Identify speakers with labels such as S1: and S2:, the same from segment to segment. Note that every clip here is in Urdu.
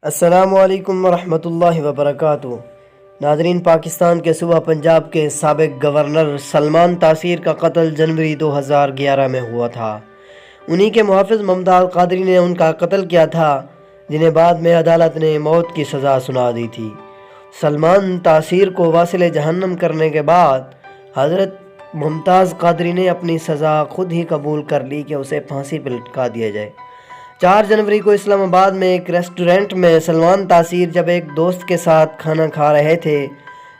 S1: السلام علیکم ورحمۃ اللہ وبرکاتہ۔ ناظرین، پاکستان کے صوبہ پنجاب کے سابق گورنر سلمان تاثیر کا قتل جنوری 2011 میں ہوا تھا۔ انہی کے محافظ ممتاز قادری نے ان کا قتل کیا تھا، جنہیں بعد میں عدالت نے موت کی سزا سنا دی تھی۔ سلمان تاثیر کو واصل جہنم کرنے کے بعد حضرت ممتاز قادری نے اپنی سزا خود ہی قبول کر لی کہ اسے پھانسی پہ لٹکا دیا جائے۔ 4 جنوری کو اسلام آباد میں ایک ریسٹورنٹ میں سلمان تاثیر جب ایک دوست کے ساتھ کھانا کھا رہے تھے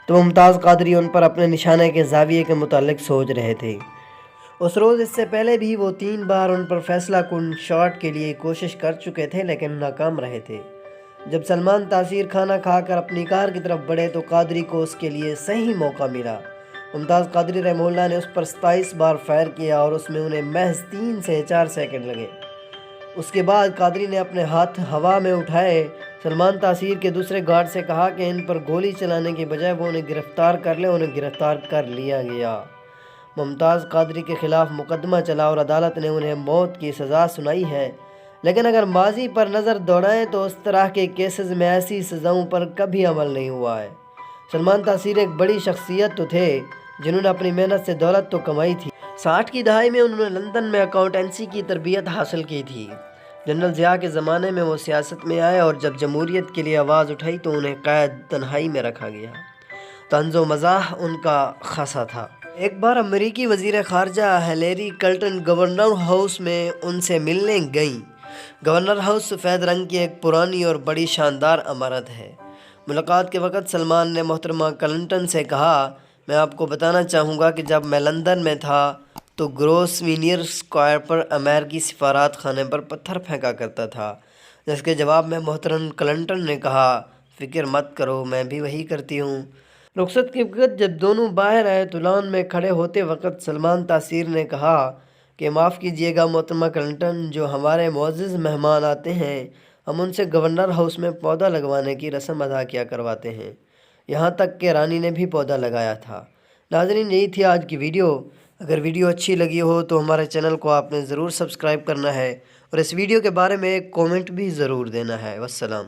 S1: تو ممتاز قادری ان پر اپنے نشانے کے زاویے کے متعلق سوچ رہے تھے۔ اس روز اس سے پہلے بھی وہ 3 بار ان پر فیصلہ کن شاٹ کے لیے کوشش کر چکے تھے لیکن ناکام رہے تھے۔ جب سلمان تاثیر کھانا کھا کر اپنی کار کی طرف بڑھے تو قادری کو اس کے لیے صحیح موقع ملا۔ ممتاز قادری رحمہ اللہ نے اس پر 27 بار فائر کیا اور اس میں انہیں محض 3 سے 4 سیکنڈ لگے۔ اس کے بعد قادری نے اپنے ہاتھ ہوا میں اٹھائے، سلمان تاثیر کے دوسرے گارڈ سے کہا کہ ان پر گولی چلانے کے بجائے وہ انہیں گرفتار کر لیں۔ انہیں گرفتار کر لیا گیا۔ ممتاز قادری کے خلاف مقدمہ چلا اور عدالت نے انہیں موت کی سزا سنائی ہے، لیکن اگر ماضی پر نظر دوڑائیں تو اس طرح کے کیسز میں ایسی سزاؤں پر کبھی عمل نہیں ہوا ہے۔ سلمان تاثیر ایک بڑی شخصیت تو تھے جنہوں نے اپنی محنت سے دولت تو کمائی تھی۔ 60 کی دہائی میں انہوں نے لندن میں اکاؤنٹنسی کی تربیت حاصل کی تھی۔ جنرل ضیاء کے زمانے میں وہ سیاست میں آئے اور جب جمہوریت کے لیے آواز اٹھائی تو انہیں قید تنہائی میں رکھا گیا۔ طنز و مزاح ان کا خاصا تھا۔ ایک بار امریکی وزیر خارجہ ہلیری کلنٹن گورنر ہاؤس میں ان سے ملنے گئیں۔ گورنر ہاؤس سفید رنگ کی ایک پرانی اور بڑی شاندار عمارت ہے۔ ملاقات کے وقت سلمان نے محترمہ کلنٹن سے کہا، میں آپ کو بتانا چاہوں گا کہ جب میں لندن میں تھا تو گروسوینئر اسکوائر پر امریکی سفارت خانے پر پتھر پھینکا کرتا تھا، جس کے جواب میں محترم کلنٹن نے کہا، فکر مت کرو، میں بھی وہی کرتی ہوں۔ رخصت کے وقت جب دونوں باہر آئے تو لان میں کھڑے ہوتے وقت سلمان تاثیر نے کہا کہ معاف کیجیے گا محترمہ کلنٹن، جو ہمارے معزز مہمان آتے ہیں ہم ان سے گورنر ہاؤس میں پودا لگوانے کی رسم ادا کیا کرواتے ہیں، یہاں تک کہ رانی نے بھی پودا لگایا تھا۔ ناظرین، یہی تھی آج کی ویڈیو۔ اگر ویڈیو اچھی لگی ہو تو ہمارے چینل کو آپ نے ضرور سبسکرائب کرنا ہے اور اس ویڈیو کے بارے میں ایک کومنٹ بھی ضرور دینا ہے۔ والسلام۔